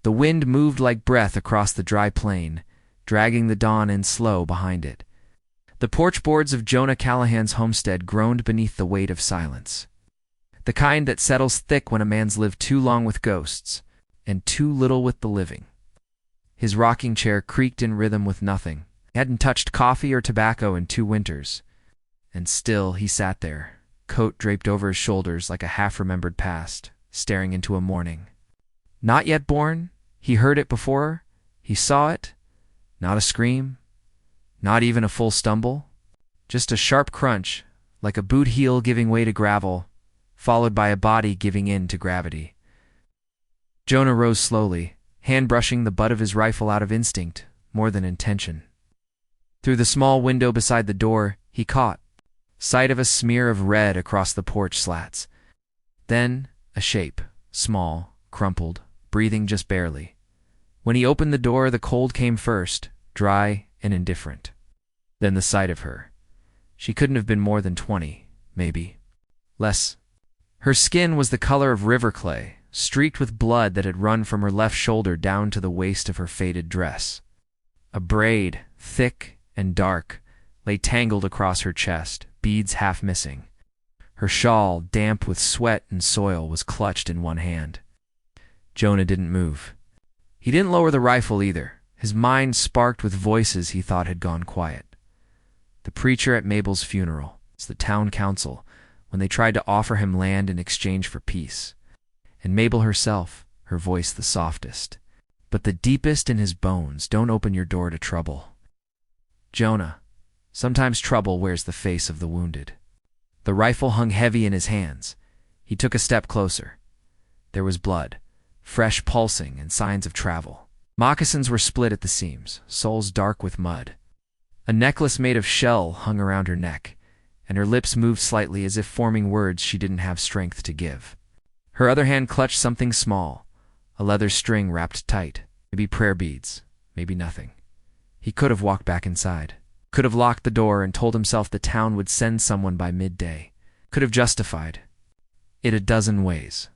The wind moved like breath across the dry plain, dragging the dawn in slow behind it. The porch boards of Jonah Callahan's homestead groaned beneath the weight of silence. The kind that settles thick when a man's lived too long with ghosts, and too little with the living. His rocking chair creaked in rhythm with nothing. He hadn't touched coffee or tobacco in 2 winters. And still he sat there, coat draped over his shoulders like a half-remembered past, staring into a morning. Not yet born? He heard it before? He saw it? Not a scream? Not even a full stumble? Just a sharp crunch, like a boot heel giving way to gravel, followed by a body giving in to gravity. Jonah rose slowly, hand brushing the butt of his rifle out of instinct, more than intention. Through the small window beside the door, he caught sight of a smear of red across the porch slats. Then a shape, small, crumpled, breathing just barely. When he opened the door, the cold came first, dry and indifferent. Then the sight of her. She couldn't have been more than 20, maybe. Less. Her skin was the color of river clay, streaked with blood that had run from her left shoulder down to the waist of her faded dress. A braid, thick and dark, lay tangled across her chest, beads half missing. Her shawl, damp with sweat and soil, was clutched in one hand. Jonah didn't move. He didn't lower the rifle either. His mind sparked with voices he thought had gone quiet. The preacher at Mabel's funeral, the town council, when they tried to offer him land in exchange for peace. And Mabel herself, her voice the softest, but the deepest in his bones. Don't open your door to trouble. Jonah. Sometimes trouble wears the face of the wounded. The rifle hung heavy in his hands. He took a step closer. There was blood, fresh pulsing and signs of travel. Moccasins were split at the seams, soles dark with mud. A necklace made of shell hung around her neck, and her lips moved slightly as if forming words she didn't have strength to give. Her other hand clutched something small, a leather string wrapped tight, maybe prayer beads, maybe nothing. He could have walked back inside, could have locked the door and told himself the town would send someone by midday, could have justified it a dozen ways.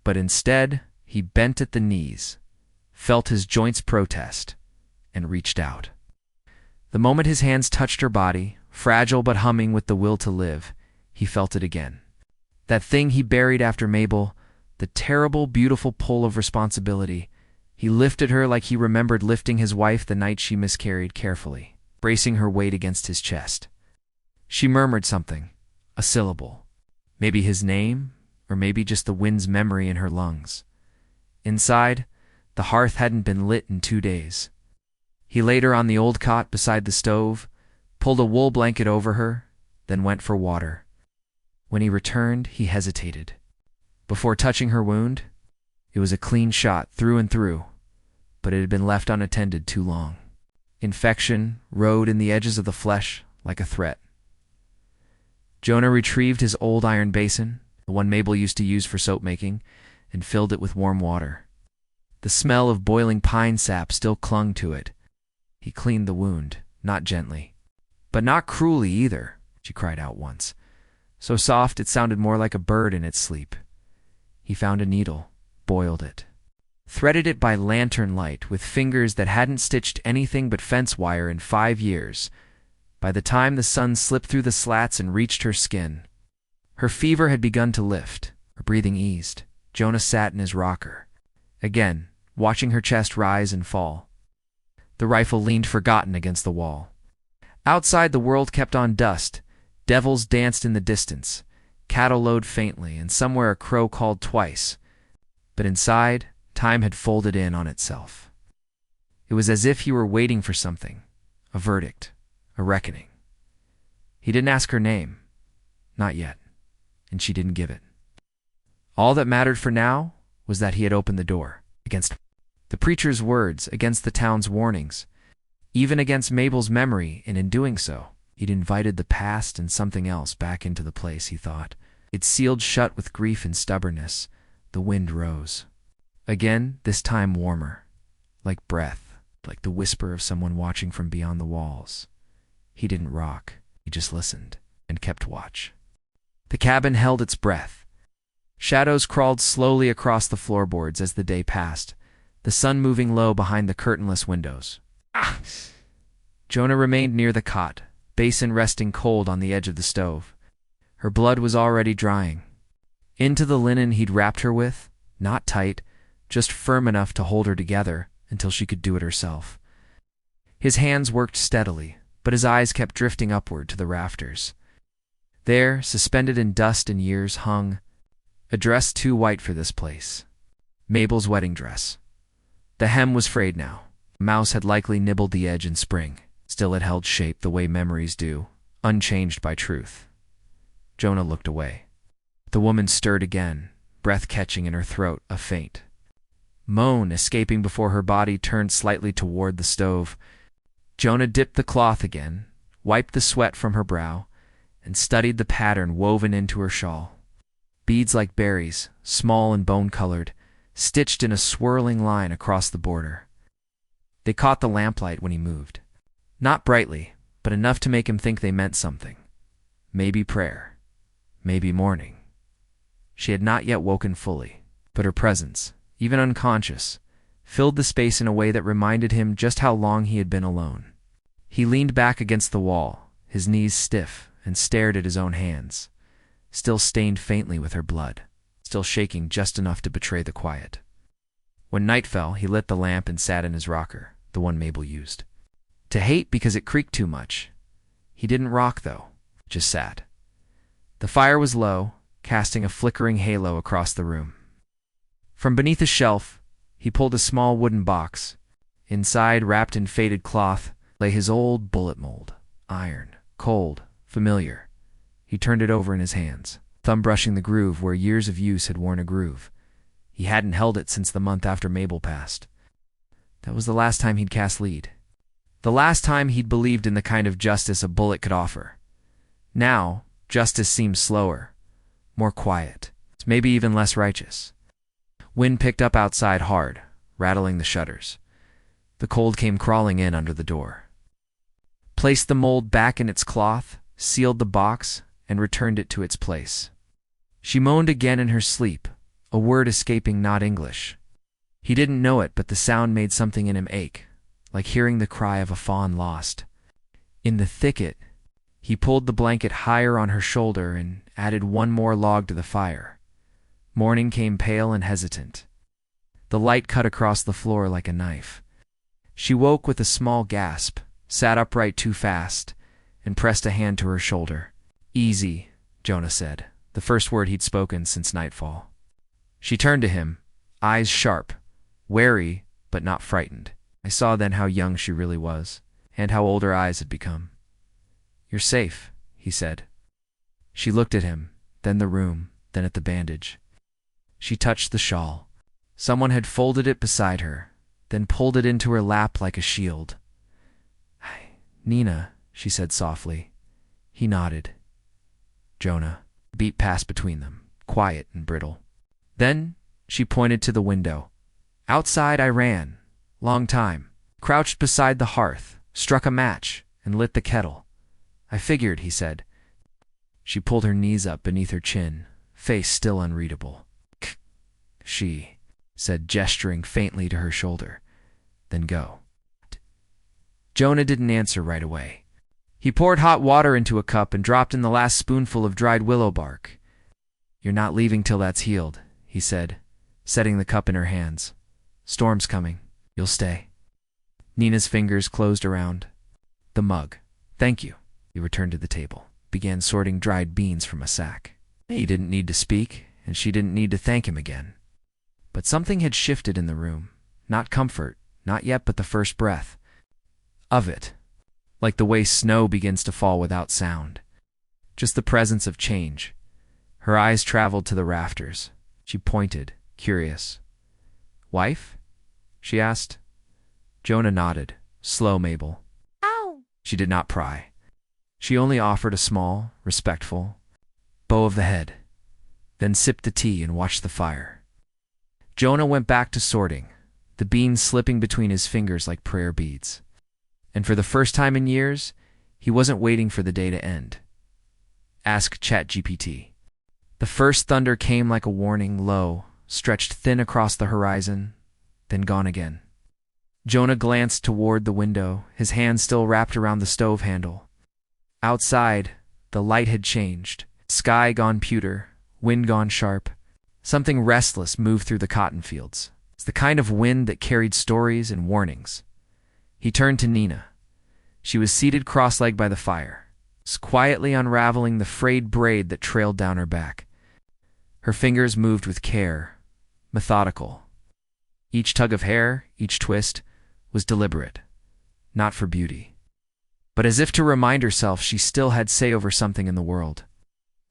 But instead, he bent at the knees, felt his joints protest, and reached out. The moment his hands touched her body, fragile but humming with the will to live, he felt it again. That thing he buried after Mabel, the terrible, beautiful pull of responsibility. He lifted her like he remembered lifting his wife the night she miscarried, carefully, bracing her weight against his chest. She murmured something, a syllable. Maybe his name, or maybe just the wind's memory in her lungs. Inside, the hearth hadn't been lit in 2 days. He laid her on the old cot beside the stove, pulled a wool blanket over her, then went for water. When he returned, he hesitated. Before touching her wound, it was a clean shot through and through, but it had been left unattended too long. Infection rode in the edges of the flesh like a threat. Jonah retrieved his old iron basin, the one Mabel used to use for soap making, and filled it with warm water. The smell of boiling pine sap still clung to it. He cleaned the wound, not gently, but not cruelly either, she cried out once. So soft it sounded more like a bird in its sleep. He found a needle, boiled it, threaded it by lantern light with fingers that hadn't stitched anything but fence wire in 5 years. By the time the sun slipped through the slats and reached her skin, her fever had begun to lift, her breathing eased. Jonah sat in his rocker, again, watching her chest rise and fall. The rifle leaned forgotten against the wall. Outside, the world kept on dust. Devils danced in the distance. Cattle lowed faintly, and somewhere a crow called twice. But inside, time had folded in on itself. It was as if he were waiting for something, a verdict, a reckoning. He didn't ask her name, not yet, and she didn't give it. All that mattered for now was that he had opened the door, against the preacher's words, against the town's warnings, even against Mabel's memory, and in doing so, he'd invited the past and something else back into the place, he thought. It sealed shut with grief and stubbornness. The wind rose. Again, this time warmer, like breath, like the whisper of someone watching from beyond the walls. He didn't rock, he just listened, and kept watch. The cabin held its breath. Shadows crawled slowly across the floorboards as the day passed, the sun moving low behind the curtainless windows. Ah! Jonah remained near the cot, basin resting cold on the edge of the stove. Her blood was already drying. Into the linen he'd wrapped her with, not tight, just firm enough to hold her together until she could do it herself. His hands worked steadily, but his eyes kept drifting upward to the rafters. There, suspended in dust and years, hung a dress too white for this place. Mabel's wedding dress. The hem was frayed now. A mouse had likely nibbled the edge in spring. Still it held shape the way memories do, unchanged by truth. Jonah looked away. The woman stirred again, breath catching in her throat, a faint moan escaping before her body turned slightly toward the stove. Jonah dipped the cloth again, wiped the sweat from her brow, and studied the pattern woven into her shawl. Beads like berries, small and bone-colored, stitched in a swirling line across the border. They caught the lamplight when he moved. Not brightly, but enough to make him think they meant something. Maybe prayer. Maybe mourning. She had not yet woken fully, but her presence, even unconscious, filled the space in a way that reminded him just how long he had been alone. He leaned back against the wall, his knees stiff, and stared at his own hands, still stained faintly with her blood, still shaking just enough to betray the quiet. When night fell, he lit the lamp and sat in his rocker, the one Mabel used. To hate because it creaked too much. He didn't rock, though, just sat. The fire was low, casting a flickering halo across the room. From beneath a shelf, he pulled a small wooden box. Inside, wrapped in faded cloth, lay his old bullet mold, iron, cold, familiar. He turned it over in his hands, thumb brushing the groove where years of use had worn a groove. He hadn't held it since the month after Mabel passed. That was the last time he'd cast lead. The last time he'd believed in the kind of justice a bullet could offer. Now, justice seemed slower, more quiet, maybe even less righteous. Wind picked up outside hard, rattling the shutters. The cold came crawling in under the door. Placed the mold back in its cloth, sealed the box, and returned it to its place. She moaned again in her sleep, a word escaping not English. He didn't know it, but the sound made something in him ache, like hearing the cry of a fawn lost. In the thicket, he pulled the blanket higher on her shoulder and added one more log to the fire. Morning came pale and hesitant. The light cut across the floor like a knife. She woke with a small gasp, sat upright too fast, and pressed a hand to her shoulder. "Easy," Jonah said, the first word he'd spoken since nightfall. She turned to him, eyes sharp, wary but not frightened. I saw then how young she really was, and how old her eyes had become. "You're safe," he said. She looked at him, then the room, then at the bandage. She touched the shawl. Someone had folded it beside her, then pulled it into her lap like a shield. "Neena," she said softly. He nodded. Jonah. A beat passed between them, quiet and brittle. Then she pointed to the window. "Outside I ran. Long time. Crouched beside the hearth, struck a match, and lit the kettle. I figured," he said. She pulled her knees up beneath her chin, face still unreadable. She said, gesturing faintly to her shoulder. "Then go." Jonah didn't answer right away. He poured hot water into a cup and dropped in the last spoonful of dried willow bark. "You're not leaving till that's healed," he said, setting the cup in her hands. "Storm's coming. You'll stay." Neena's fingers closed around the mug. "Thank you." He returned to the table, began sorting dried beans from a sack. He didn't need to speak, and she didn't need to thank him again. But something had shifted in the room. Not comfort, not yet, but the first breath of it. Like the way snow begins to fall without sound. Just the presence of change. Her eyes traveled to the rafters. She pointed, curious. "Wife?" she asked. Jonah nodded. "Slow, Mabel." Ow! She did not pry. She only offered a small, respectful bow of the head, then sipped the tea and watched the fire. Jonah went back to sorting, the beans slipping between his fingers like prayer beads. And for the first time in years, he wasn't waiting for the day to end. Ask ChatGPT. The first thunder came like a warning, low, stretched thin across the horizon, then gone again. Jonah glanced toward the window, his hand still wrapped around the stove handle. Outside, the light had changed. Sky gone pewter, wind gone sharp. Something restless moved through the cotton fields. It's the kind of wind that carried stories and warnings. He turned to Neena. She was seated cross-legged by the fire, quietly unraveling the frayed braid that trailed down her back. Her fingers moved with care, methodical. Each tug of hair, each twist, was deliberate, not for beauty, but as if to remind herself she still had say over something in the world.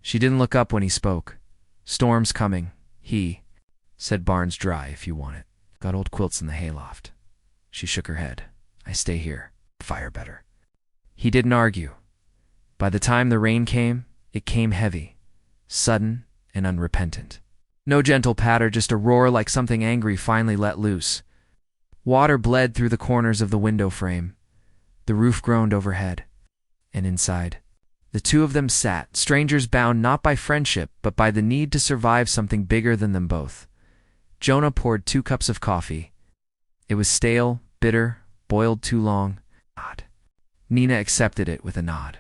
She didn't look up when he spoke. "Storm's coming," he said. "Barn's dry if you want it. Got old quilts in the hayloft." She shook her head. "I stay here. Fire better." He didn't argue. By the time the rain came, it came heavy, sudden and unrepentant. No gentle patter, just a roar like something angry finally let loose. Water bled through the corners of the window frame. The roof groaned overhead. And inside, the two of them sat, strangers bound not by friendship, but by the need to survive something bigger than them both. Jonah poured 2 cups of coffee. It was stale, bitter, boiled too long. Neena accepted it with a nod.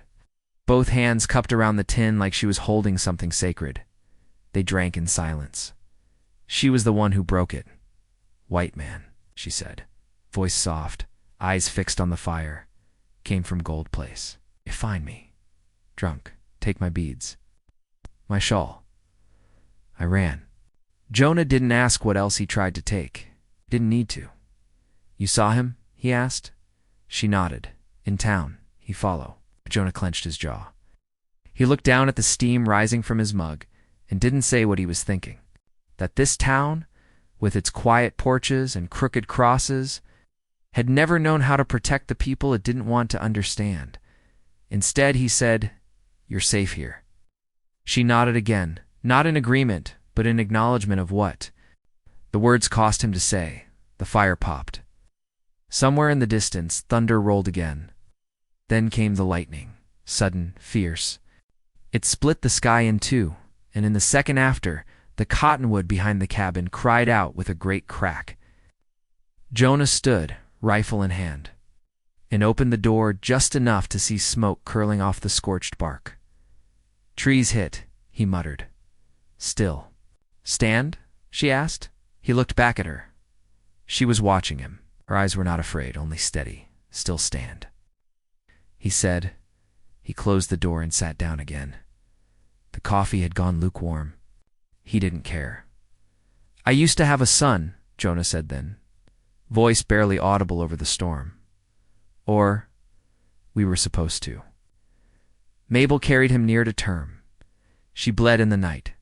Both hands cupped around the tin like she was holding something sacred. They drank in silence. She was the one who broke it. "White man," she said, voice soft, eyes fixed on the fire. "Came from Gold Place. You find me. Drunk. Take my beads. My shawl." I ran. Jonah didn't ask what else he tried to take. Didn't need to. "You saw him?" he asked. She nodded. "In town. He follow." Jonah clenched his jaw. He looked down at the steam rising from his mug and didn't say what he was thinking. That this town, with its quiet porches and crooked crosses, had never known how to protect the people it didn't want to understand. Instead, he said, "You're safe here." She nodded again, not in agreement, but in acknowledgement of what? The words cost him to say. The fire popped. Somewhere in the distance, thunder rolled again. Then came the lightning, sudden, fierce. It split the sky in two, and in the second after, the cottonwood behind the cabin cried out with a great crack. Jonah stood, rifle in hand, and opened the door just enough to see smoke curling off the scorched bark. "Trees hit," he muttered. "Still." "Stand?" she asked. He looked back at her. She was watching him. Her eyes were not afraid, only steady. "Still stand," he said. He closed the door and sat down again. The coffee had gone lukewarm. He didn't care. "I used to have a son," Jonah said then, voice barely audible over the storm. "Or, we were supposed to." Mabel carried him near to term. She bled in the night.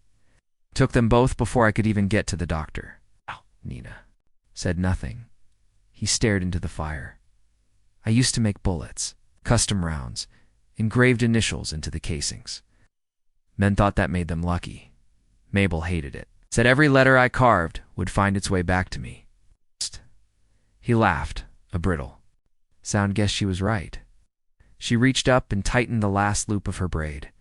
Took them both before I could even get to the doctor. Neena said nothing. He stared into the fire. "I used to make bullets, custom rounds, engraved initials into the casings. Men thought that made them lucky. Mabel hated it. Said every letter I carved would find its way back to me." He laughed, a brittle. Sound guessed she was right. She reached up and tightened the last loop of her braid.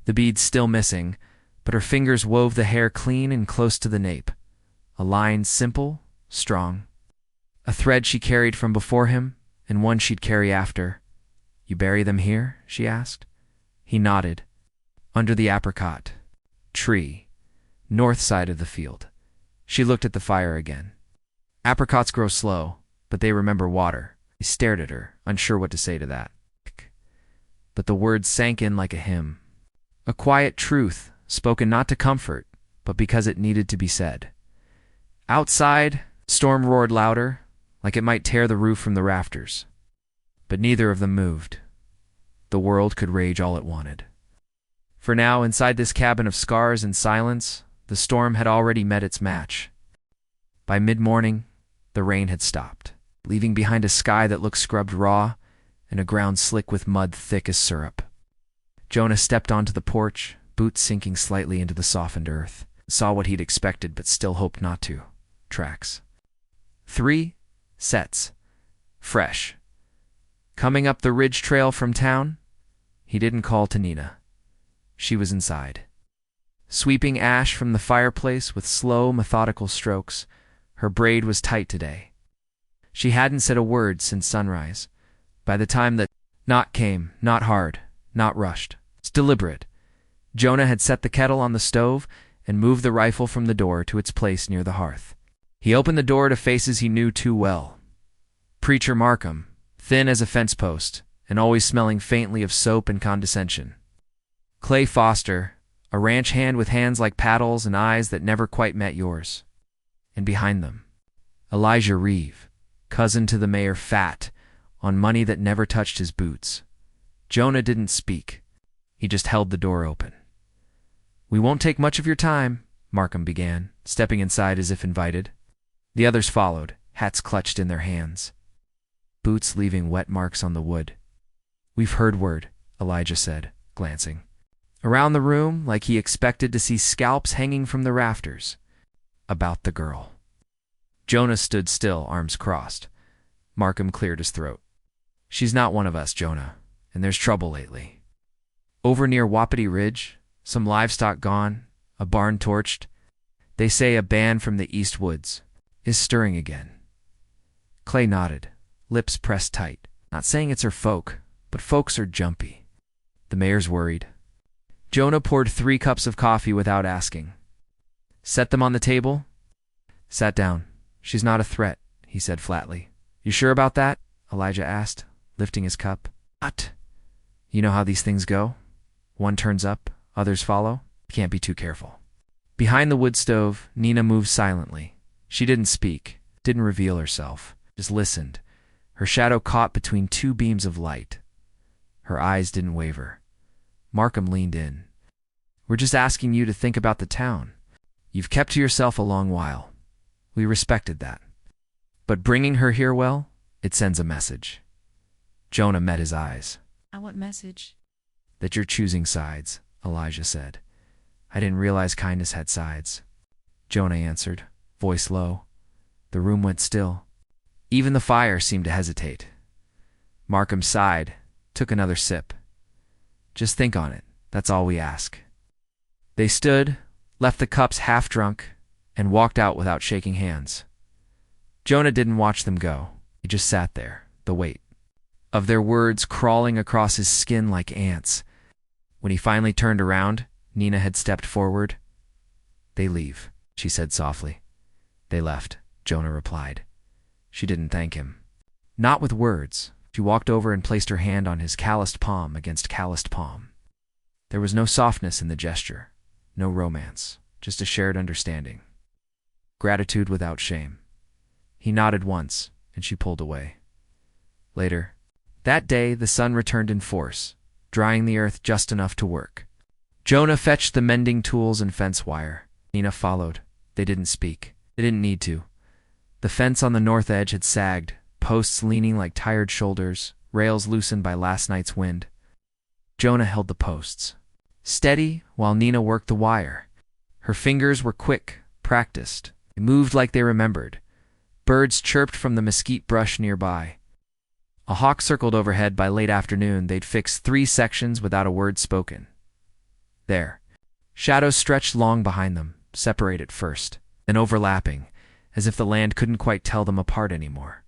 The beads still missing, but her fingers wove the hair clean and close to the nape. A line simple, strong. A thread she carried from before him, and one she'd carry after. "You bury them here?" she asked. He nodded. "Under the apricot tree, north side of the field." She looked at the fire again. "Apricots grow slow, but they remember water." He stared at her, unsure what to say to that. But the words sank in like a hymn. A quiet truth, spoken not to comfort, but because it needed to be said. Outside, storm roared louder, like it might tear the roof from the rafters. But neither of them moved. The world could rage all it wanted. For now, inside this cabin of scars and silence, the storm had already met its match. By mid-morning, the rain had stopped, leaving behind a sky that looked scrubbed raw and a ground slick with mud thick as syrup. Jonah stepped onto the porch, boots sinking slightly into the softened earth, saw what he'd expected but still hoped not to. Tracks. 3 sets. Fresh. Coming up the ridge trail from town? He didn't call to Neena. She was inside. Sweeping ash from the fireplace with slow, methodical strokes, Her braid was tight today. She hadn't said a word since sunrise. By the time the knock came, not hard, not rushed, it's deliberate. Jonah had set the kettle on the stove and moved the rifle from the door to its place near the hearth. He opened the door to faces he knew too well. Preacher Markham, thin as a fence post, and always smelling faintly of soap and condescension. Clay Foster, a ranch hand with hands like paddles and eyes that never quite met yours. And behind them, Elijah Reeve, cousin to the mayor, fat, on money that never touched his boots. Jonah didn't speak. He just held the door open. "We won't take much of your time," Markham began, stepping inside as if invited. The others followed, hats clutched in their hands, boots leaving wet marks on the wood. "We've heard word," Elijah said, glancing around the room like he expected to see scalps hanging from the rafters, about the girl. Jonah stood still, arms crossed. Markham cleared his throat. "She's not one of us, Jonah, and there's trouble lately. Over near Wapiti Ridge, some livestock gone, a barn torched. They say a band from the East Woods is stirring again." Clay nodded, lips pressed tight. "Not saying it's her folk, but folks are jumpy." "The mayor's worried." Jonah poured 3 cups of coffee without asking. "Set them on the table?" Sat down. "She's not a threat," he said flatly. "You sure about that?" Elijah asked, lifting his cup. "What? You know how these things go. One turns up, others follow. You can't be too careful." Behind the wood stove, Neena moved silently. She didn't speak, didn't reveal herself, just listened. Her shadow caught between 2 beams of light. Her eyes didn't waver. Markham leaned in. "We're just asking you to think about the town. You've kept to yourself a long while. We respected that. But bringing her here, well, it sends a message." Jonah met his eyes. "What message?" "That you're choosing sides," Elijah said. "I didn't realize kindness had sides." Jonah answered, voice low. The room went still. Even the fire seemed to hesitate. Markham sighed, took another sip. "Just think on it, that's all we ask." They stood, left the cups half drunk, and walked out without shaking hands. Jonah didn't watch them go. He just sat there, the weight of their words crawling across his skin like ants. When he finally turned around, Neena had stepped forward. "They leave," she said softly. "They left," Jonah replied. She didn't thank him. Not with words. She walked over and placed her hand on his calloused palm against calloused palm. There was no softness in the gesture, no romance, just a shared understanding. Gratitude without shame. He nodded once, and she pulled away. Later, that day, the sun returned in force, drying the earth just enough to work. Jonah fetched the mending tools and fence wire. Neena followed. They didn't speak. They didn't need to. The fence on the north edge had sagged, posts leaning like tired shoulders, rails loosened by last night's wind. Jonah held the posts, steady, while Neena worked the wire. Her fingers were quick, practiced. They moved like they remembered. Birds chirped from the mesquite brush nearby. A hawk circled overhead. By late afternoon, they'd fixed 3 sections without a word spoken. There. Shadows stretched long behind them, separated first, then overlapping, as if the land couldn't quite tell them apart anymore.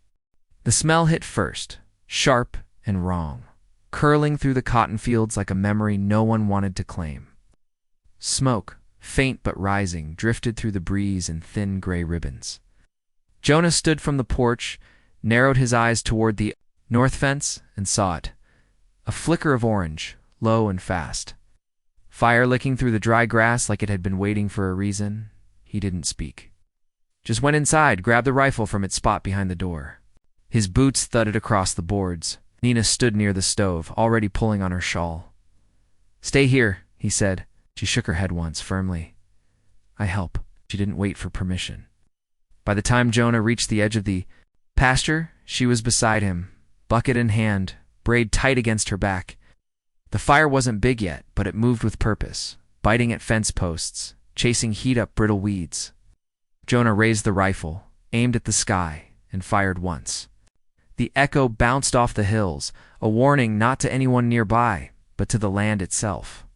The smell hit first, sharp and wrong, curling through the cotton fields like a memory no one wanted to claim. Smoke, faint but rising, drifted through the breeze in thin gray ribbons. Jonah stood from the porch, narrowed his eyes toward the north fence, and saw it. A flicker of orange, low and fast. Fire licking through the dry grass like it had been waiting for a reason. He didn't speak. Just went inside, grabbed the rifle from its spot behind the door. His boots thudded across the boards. Neena stood near the stove, already pulling on her shawl. "Stay here," he said. She shook her head once, firmly. "I help." She didn't wait for permission. By the time Jonah reached the edge of the pasture, she was beside him, bucket in hand, braid tight against her back. The fire wasn't big yet, but it moved with purpose, biting at fence posts, chasing heat up brittle weeds. Jonah raised the rifle, aimed at the sky, and fired once. The echo bounced off the hills, a warning not to anyone nearby, but to the land itself.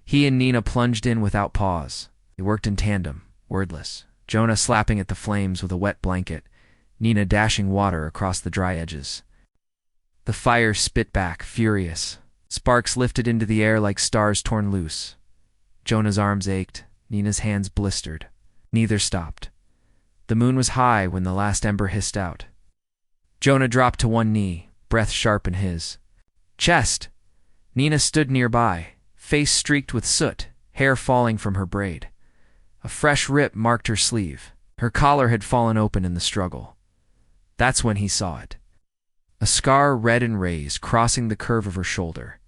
He and Neena plunged in without pause. They worked in tandem, wordless, Jonah slapping at the flames with a wet blanket, Neena dashing water across the dry edges. The fire spit back, furious. Sparks lifted into the air like stars torn loose. Jonah's arms ached, Neena's hands blistered. Neither stopped. The moon was high when the last ember hissed out. Jonah dropped to one knee, breath sharp in his chest. Neena stood nearby, face streaked with soot, hair falling from her braid. A fresh rip marked her sleeve. Her collar had fallen open in the struggle. That's when he saw it. A scar red and raised, crossing the curve of her shoulder.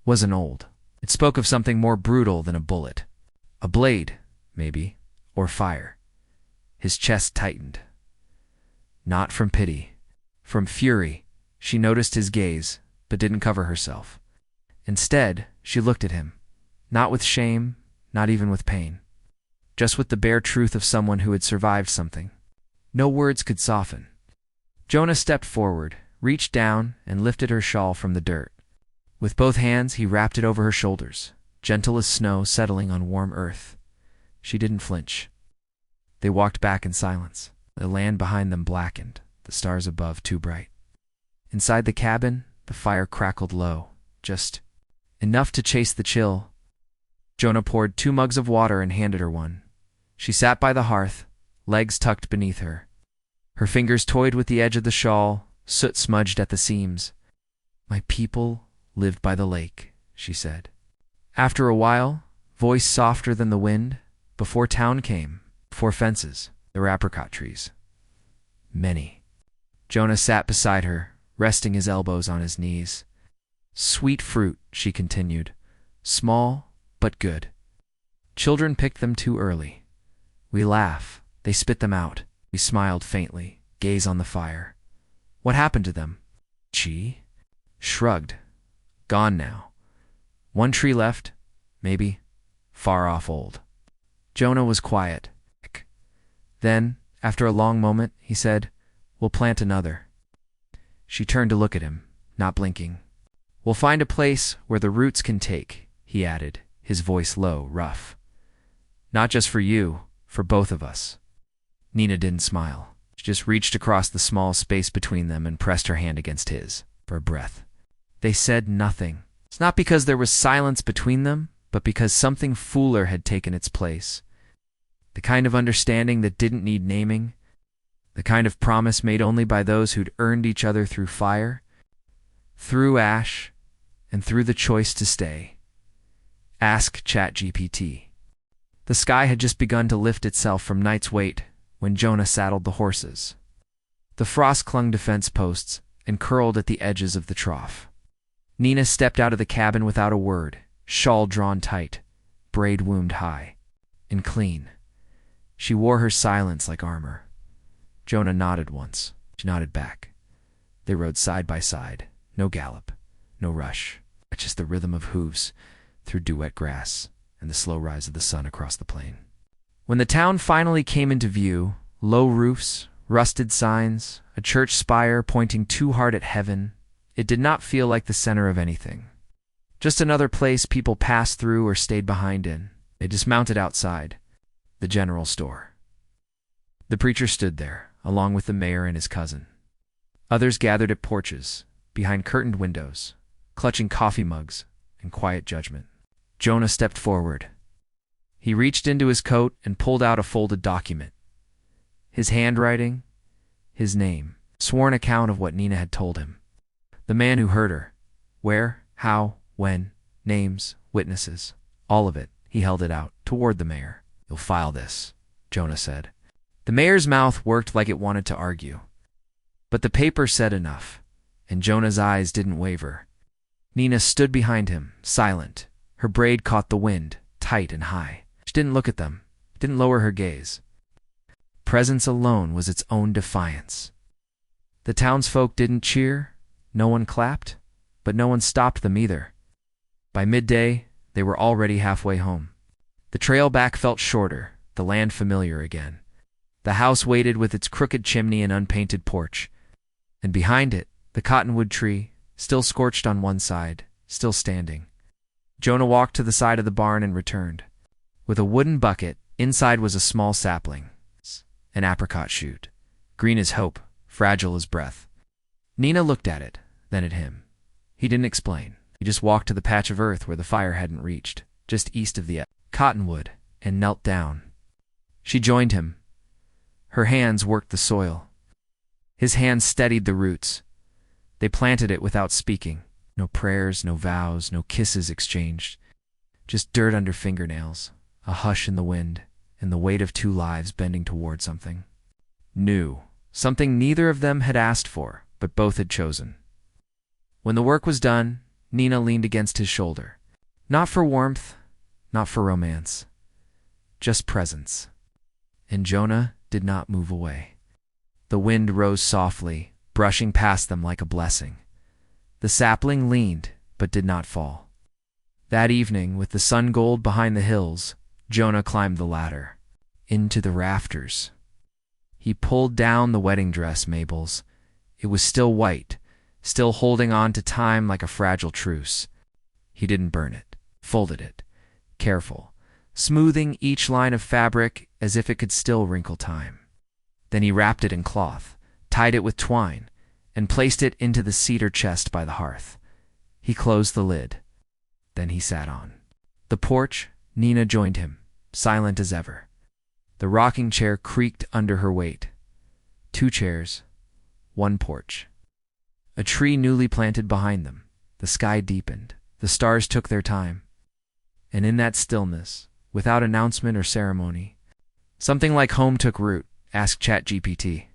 Wasn't old. It spoke of something more brutal than a bullet. A blade, maybe, or fire. His chest tightened. Not from pity. From fury. She noticed his gaze, but didn't cover herself. Instead, she looked at him. Not with shame, not even with pain. Just with the bare truth of someone who had survived something. No words could soften. Jonah stepped forward, reached down, and lifted her shawl from the dirt. With both hands, he wrapped it over her shoulders, gentle as snow settling on warm earth. She didn't flinch. They walked back in silence. The land behind them blackened, the stars above too bright. Inside the cabin, the fire crackled low, just enough to chase the chill. Jonah poured 2 mugs of water and handed her one. She sat by the hearth, legs tucked beneath her. Her fingers toyed with the edge of the shawl, soot smudged at the seams. "My people lived by the lake," she said. After a while, voice softer than the wind, "Before town came, before fences, there were apricot trees. Many." Jonah sat beside her, resting his elbows on his knees. "Sweet fruit," she continued. "Small, but good. Children picked them too early. We laugh. They spit them out." He smiled faintly, gaze on the fire. "What happened to them?" She shrugged. "Gone now. 1 tree left, maybe, far off old." Jonah was quiet. Then, after a long moment, he said, "We'll plant another." She turned to look at him, not blinking. "We'll find a place where the roots can take," he added, his voice low, rough. "Not just for you, for both of us." Neena didn't smile. She just reached across the small space between them and pressed her hand against his, for a breath. They said nothing. It's not because there was silence between them, but because something fuller had taken its place. The kind of understanding that didn't need naming. The kind of promise made only by those who'd earned each other through fire, through ash, and through the choice to stay. Ask ChatGPT. The sky had just begun to lift itself from night's weight when Jonah saddled the horses. The frost clung to fence posts and curled at the edges of the trough. Neena stepped out of the cabin without a word, shawl drawn tight, braid wound high, and clean. She wore her silence like armor. Jonah nodded once. She nodded back. They rode side by side, no gallop, no rush, just the rhythm of hooves through dew-wet grass and the slow rise of the sun across the plain. When the town finally came into view, low roofs, rusted signs, a church spire pointing too hard at heaven, it did not feel like the center of anything. Just another place people passed through or stayed behind in. They dismounted outside, the general store. The preacher stood there, along with the mayor and his cousin. Others gathered at porches, behind curtained windows, clutching coffee mugs in quiet judgment. Jonah stepped forward. He reached into his coat and pulled out a folded document. His handwriting, his name, sworn account of what Neena had told him. The man who hurt her. Where, how, when, names, witnesses, all of it. He held it out, toward the mayor. "You'll file this," Jonah said. The mayor's mouth worked like it wanted to argue. But the paper said enough, and Jonah's eyes didn't waver. Neena stood behind him, silent. Her braid caught the wind, tight and high. She didn't look at them, didn't lower her gaze. Presence alone was its own defiance. The townsfolk didn't cheer, no one clapped, but no one stopped them either. By midday, they were already halfway home. The trail back felt shorter, the land familiar again. The house waited with its crooked chimney and unpainted porch. And behind it, the cottonwood tree, still scorched on one side, still standing. Jonah walked to the side of the barn and returned. With a wooden bucket, Inside was a small sapling, an apricot shoot, green as hope, fragile as breath. Neena looked at it, then at him. He didn't explain. He just walked to the patch of earth where the fire hadn't reached, just east of the cottonwood, and knelt down. She joined him. Her hands worked the soil. His hands steadied the roots. They planted it without speaking. No prayers, no vows, no kisses exchanged. Just dirt under fingernails, a hush in the wind, and the weight of two lives bending toward something new, something neither of them had asked for, but both had chosen. When the work was done, Neena leaned against his shoulder. Not for warmth, not for romance, just presence. And Jonah did not move away. The wind rose softly, brushing past them like a blessing. The sapling leaned, but did not fall. That evening, with the sun gold behind the hills, Jonah climbed the ladder, into the rafters. He pulled down the wedding dress, Mabel's. It was still white, still holding on to time like a fragile truce. He didn't burn it, folded it, careful, smoothing each line of fabric as if it could still wrinkle time. Then he wrapped it in cloth, tied it with twine, and placed it into the cedar chest by the hearth. He closed the lid. Then he sat on the porch. Neena joined him, silent as ever. The rocking chair creaked under her weight. 2 chairs, 1 porch. A tree newly planted behind them. The sky deepened. The stars took their time. And in that stillness, without announcement or ceremony, something like home took root. Ask ChatGPT.